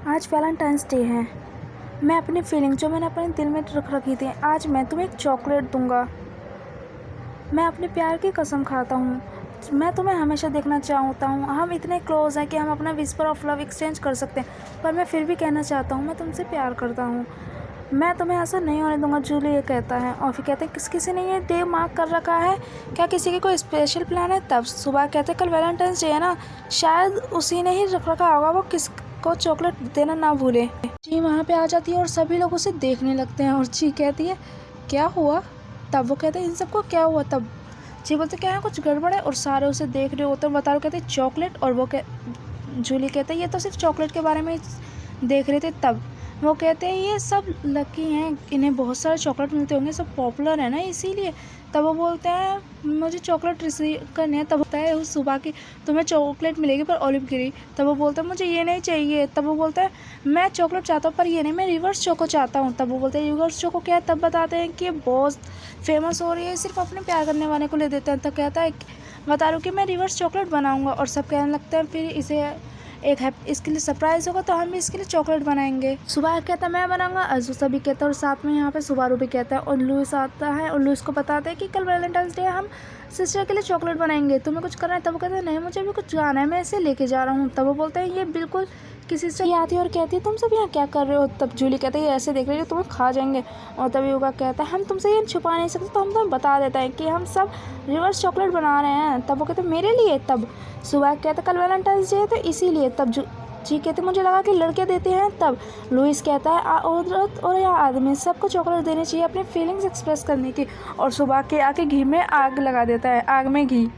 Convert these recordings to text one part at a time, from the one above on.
आज Valentine's day है। मैं अपनी फीलिंग जो मैंने अपने दिल में रख रखी थी, आज मैं तुम्हें एक चॉकलेट दूंगा। मैं अपने प्यार की कसम खाता हूँ, मैं तुम्हें हमेशा देखना चाहता हूँ। हम इतने क्लोज हैं कि हम अपना विस्पर ऑफ लव एक्सचेंज कर सकते हैं, पर मैं फिर भी कहना चाहता हूँ मैं तुमसे प्यार करता हूँ। मैं तुम्हें ऐसा नहीं होने दूंगा, जूली ये कहता है। और फिर कहते हैं किसी ने ये डे मार्क कर रखा है क्या, किसी की कोई स्पेशल प्लान है? तब सुबह कहते हैं कल वैलेंटाइंस डे है ना, शायद उसी ने ही रख रखा होगा, वो किस को चॉकलेट देना ना भूले। जी वहाँ पे आ जाती है और सभी लोग उसे देखने लगते हैं और जी कहती है क्या हुआ? तब वो कहते हैं इन सबको क्या हुआ? तब जी बोलते क्या है कुछ गड़बड़ है, और सारे उसे देख रहे होते हैं। बता रहे कहते चॉकलेट, और वो जूली कहते हैं ये तो सिर्फ चॉकलेट के बारे में ही देख रहे थे। तब वो कहते हैं ये सब लकी हैं, इन्हें बहुत सारे चॉकलेट मिलते होंगे, सब पॉपुलर है ना इसीलिए। तब वो बोलते हैं मुझे चॉकलेट रिसीव करने है। तब होता है उस सुबह की तुम्हें चॉकलेट मिलेगी पर ऑलिव गिरी। तब वो बोलता है मुझे ये नहीं चाहिए। तब वो बोलता है मैं चॉकलेट चाहता हूँ पर ये नहीं, मैं रिवर्स चोको चाहता हूँ। तब वो बोलते हैं रिवर्स चोको क्या है? तब बताते हैं कि ये बहुत फेमस हो रही है, सिर्फ अपने प्यार करने वाले को ले देते हैं। तब कहता है बता रहा हूँ कि मैं रिवर्स चॉकलेट बनाऊँगा, और सब कहने लगते हैं फिर इसे एक है इसके लिए सरप्राइज़ होगा तो हम भी इसके लिए चॉकलेट बनाएंगे। सुबह कहता है मैं बनाऊंगा, अजू सभी कहता है, और साथ में यहाँ पे सुबारू भी कहता है। और लुइस आता है और लुइस को बताते हैं कि कल वैलेंटाइंस डे है, हम सिस्टर के लिए चॉकलेट बनाएंगे, तुम्हें कुछ करना है? तब वो कहते हैं नहीं मुझे भी कुछ जाना है, मैं इसे लेके जा रहा हूँ। तब वो बोलते हैं ये बिल्कुल किसी से आती है और कहती है तुम सब यहाँ क्या कर रहे हो? तब जूली कहते हैं ऐसे देख रहे हो तुम्हें खा जाएंगे। और तभी योगा कहता है हम तुमसे ये छुपा नहीं सकते, तो हम तुम्हें बता देते हैं कि हम सब रिवर्स चॉकलेट बना रहे हैं। तब वो कहते हैं मेरे लिए? तब सुबह कहते कल वैलेंटाइंस डे है तो इसीलिए। तब जी कहते मुझे लगा कि लड़के देते हैं। तब लुइस कहता है औरत और या आदमी सबको चॉकलेट देनी चाहिए अपनी फीलिंग्स एक्सप्रेस करने की। और सुबह के आके घी में आग लगा देता है, आग में घी,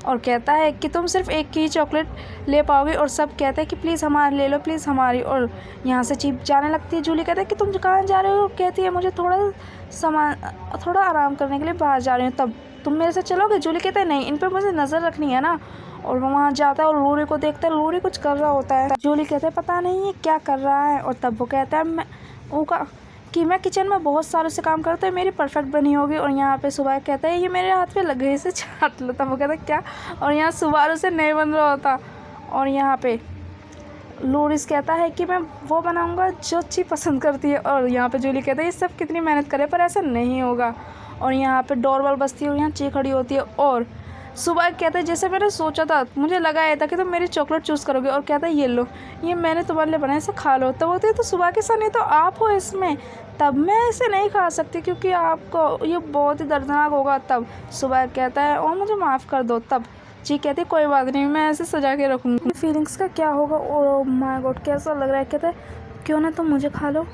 और कहता है कि तुम सिर्फ एक की चॉकलेट ले पाओगे। और सब कहते हैं कि प्लीज़ हमारी ले लो, प्लीज़ हमारी। और यहाँ से चीप जाने लगती है। जूली कहते हैं कि तुम कहाँ जा रहे हो? कहती है मुझे थोड़ा आराम करने के लिए बाहर जा रही हूँ। तब तुम मेरे से चलोगे? जूली कहते हैं नहीं, इन पर मुझे नज़र रखनी है ना। और वो वहाँ जाता है और लूरी को देखता है, लूरी कुछ कर रहा होता है। जूली कहते हैं पता नहीं ये क्या कर रहा है। और तब वो कहता है मैं किचन में बहुत सालों से काम करता है, मेरी परफेक्ट बनी होगी। और यहाँ पे सुबह कहता है ये मेरे हाथ पे लगे इसे छाट लो। तब वो कहता है क्या? और यहाँ सुबह से नहीं बन रहा होता। और यहाँ पे लूरिस कहता है कि मैं वो बनाऊंगा जो ची पसंद करती है। और यहाँ पे जूली कहता है ये सब कितनी मेहनत करे पर ऐसा नहीं होगा। और यहाँ पे डोरबेल बजती है और यहाँ ची खड़ी होती है। और सुबह कहता है जैसे मैंने सोचा था, मुझे लगा था कि तुम मेरी चॉकलेट चूज़ करोगे। और कहता है ये लो, ये मैंने तुम्हारे लिए बनाया, इसे खा लो। तब बोलते तो सुबह के सनी तो आप हो इसमें। तब मैं इसे नहीं खा सकती क्योंकि आपको ये बहुत ही दर्दनाक होगा। तब सुबह कहता है और मुझे माफ़ कर दो। तब जी कहती है कोई बात नहीं, मैं ऐसे सजा के रखूँगी। फीलिंग्स का क्या होगा? ओह माय गॉड कैसा लग रहा है। कहता है क्यों ना तुम मुझे खा लो।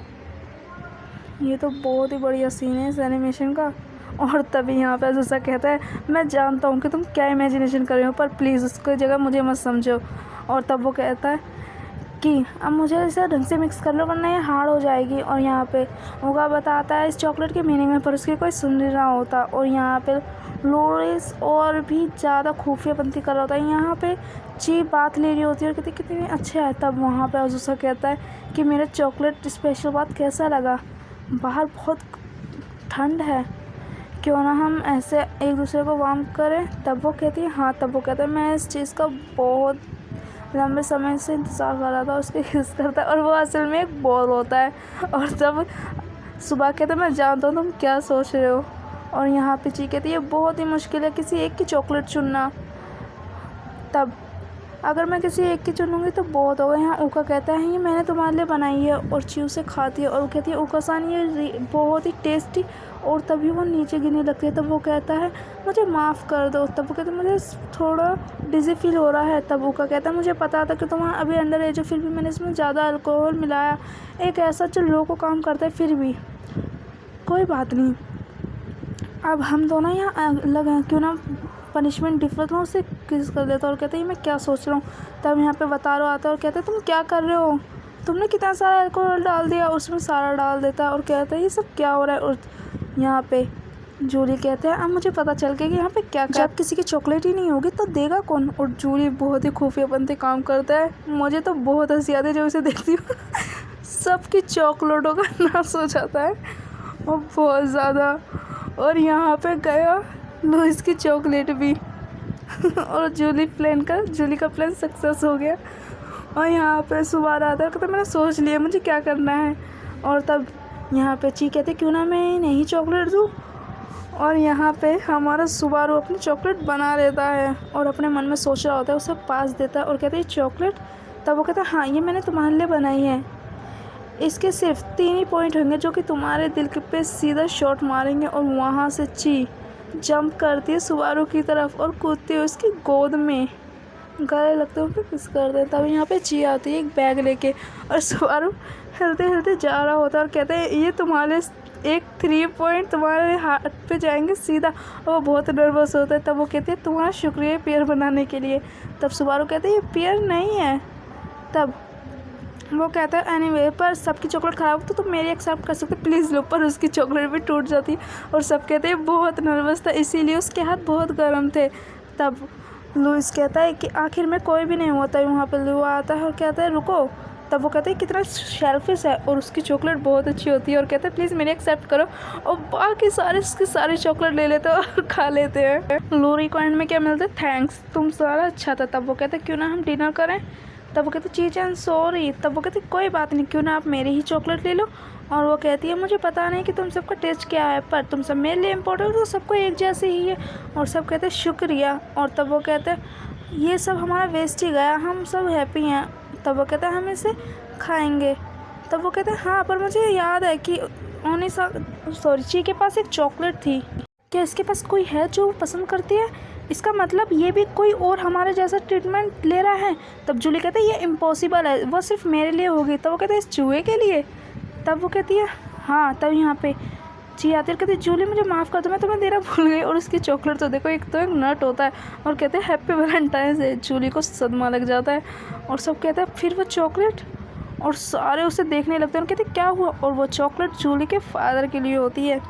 ये तो बहुत ही बढ़िया सीन है इस एनिमेशन का। और तभी यहाँ पे अजूसा कहता है मैं जानता हूँ कि तुम क्या इमेजिनेशन कर रहे हो, पर प्लीज़ उसकी जगह मुझे मत समझो। और तब वो कहता है कि अब मुझे इसे ढंग से मिक्स कर लो वरना ये हार्ड हो जाएगी। और यहाँ पे होगा बताता है इस चॉकलेट के मीनिंग में, पर उसकी कोई सुन नहीं रहा होता। और यहाँ पे लोरिस और भी ज़्यादा खुफियापंती कर रहा होता है। यहाँ पे ची बात ले रही होती है और कहती कितनी अच्छा है। तब वहाँ पे अजूसा कहता है कि मेरा चॉकलेट स्पेशल बात कैसा लगा, बाहर बहुत ठंड है, क्यों ना हम ऐसे एक दूसरे को वार्म करें? तब वो कहती है हाँ। तब वो कहता है मैं इस चीज़ का बहुत लंबे समय से इंतज़ार कर रहा था। उसके किस करता है और वो असल में एक बॉल होता है। और तब सुबह कहता है मैं जानता हूँ तुम क्या सोच रहे हो। और यहाँ पे ची कहती है बहुत ही मुश्किल है किसी एक की चॉकलेट चुनना। तब अगर मैं किसी एक की चुनूँगी तो बहुत होगा। यहाँ ऊका कहता है ये मैंने तुम्हारे लिए बनाई है, और ची उसे खाती है और वो कहती है ऊका-सान ये बहुत ही टेस्टी। और तभी वो नीचे गिरने लगती है। तब वो कहता है मुझे माफ़ कर दो। तब वो कहते मुझे थोड़ा डिज़ी फील हो रहा है। तब ऊका कहता है मुझे पता था कि तुम्हारा अभी अंडर एज हो, फिर भी मैंने इसमें ज़्यादा अल्कोहल मिलाया, एक ऐसा जो लो को काम करता है, फिर भी कोई बात नहीं, अब हम दोनों यहाँ अलग हैं, क्यों ना पनिशमेंट डिफरेंट हो, उसे किस कर देता। और कहते हैं मैं क्या सोच रहा हूँ। तब यहाँ पे बतारो आता है और कहते हैं तुम क्या कर रहे हो, तुमने कितना सारा अल्कोहल डाल दिया। उसमें सारा डाल देता है और कहता है ये सब क्या हो रहा है। और यहाँ पे जूली कहते हैं अब मुझे पता चल गया कि यहाँ पे क्या जब किसी की चॉकलेट ही नहीं होगी तो देगा कौन। और जूली बहुत ही खुफियापंती काम करता है। मुझे तो बहुत हंसी आती है जब इसे देखती हूँ सबकी चॉकलेटों का नाश हो जाता है और बहुत ज़्यादा। और यहाँ पे गया लुइस की चॉकलेट भी और जूली का प्लान सक्सेस हो गया। और यहाँ पे सुबारू आता है, कहता मैंने सोच लिया मुझे क्या करना है। और तब यहाँ पे ची कहते क्यों ना मैं नहीं चॉकलेट दूँ। और यहाँ पे हमारा सुबारू अपनी चॉकलेट बना लेता है और अपने मन में सोच रहा होता है, उसे पास देता है और कहते हैं चॉकलेट। तब वो कहता है हाँ ये मैंने तुम्हारे लिए बनाई है, इसके सिर्फ 3 ही पॉइंट होंगे जो कि तुम्हारे दिल के पे सीधा शॉट मारेंगे। और वहाँ से ची जंप करती है सुबारू की तरफ और कूदती है उसकी गोद में, गले लगते हैं, किस करते हैं। तब यहाँ पे ची आती है एक बैग लेके और सुबारू हिलते हिलते जा रहा होता है और कहते हैं ये तुम्हारे एक 3 पॉइंट तुम्हारे हाथ पे जाएंगे सीधा। और वो बहुत नर्वस होता है। तब वो कहते हैं तुम्हारा शुक्रिया पेयर बनाने के लिए। तब सुबारू कहते हैं ये पेयर नहीं है। तब वो कहता है एनीवे पर सबकी चॉकलेट ख़राब तो तुम मेरी एक्सेप्ट कर सकते प्लीज़ लो। पर उसकी चॉकलेट भी टूट जाती और सब कहते हैं बहुत नर्वस था इसीलिए उसके हाथ बहुत गर्म थे। तब लुइस कहता है कि आखिर में कोई भी नहीं होता। वहाँ पे लुआ आता है और कहता है रुको। तब वो कहते हैं कितना शेल्फिश है और उसकी चॉकलेट बहुत अच्छी होती है और कहते हैं प्लीज़ मेरी एक्सेप्ट करो। और बाकी सारे उसकी सारी चॉकलेट ले लेते हैं और खा लेते हैं। लोरी को एंड में क्या मिलता है थैंक्स तुम सारा अच्छा था। तब वो कहते हैं क्यों ना हम डिनर करें। तब वो कहते चीज़ एंड सॉरी। तब वो कहते कोई बात नहीं क्यों ना आप मेरी ही चॉकलेट ले लो। और वो कहती है मुझे पता नहीं कि तुम सबका टेस्ट क्या है पर तुम सब मेरे लिए इम्पोर्टेंट तो सबको एक जैसे ही है। और सब कहते हैं शुक्रिया। और तब वो कहते हैं ये सब हमारा वेस्ट ही गया, हम सब हैप्पी हैं। तब वो कहते हैं हम इसे खाएंगे। तब वो कहते हैं हाँ पर मुझे याद है कि ची के पास एक चॉकलेट थी, क्या इसके पास कोई है जो वो पसंद करती है, इसका मतलब ये भी कोई और हमारे जैसा ट्रीटमेंट ले रहा है। तब जूली कहते हैं ये इम्पॉसिबल है, वो सिर्फ मेरे लिए होगी। तब वो कहते हैं इस चूहे के लिए। तब वो कहती है हाँ। तब यहाँ पे ची आती है कहती है जूली मुझे माफ़ कर दो मैं तुम्हें देना भूल गई। और उसकी चॉकलेट तो देखो एक तो एक नट होता है और कहते हैं हैप्पी वैलेंटाइन डे। जूली को सदमा लग जाता है और सब कहते हैं फिर वो चॉकलेट। और सारे उसे देखने लगते हैं और कहते क्या हुआ। और वो चॉकलेट जूली के फादर के लिए होती है।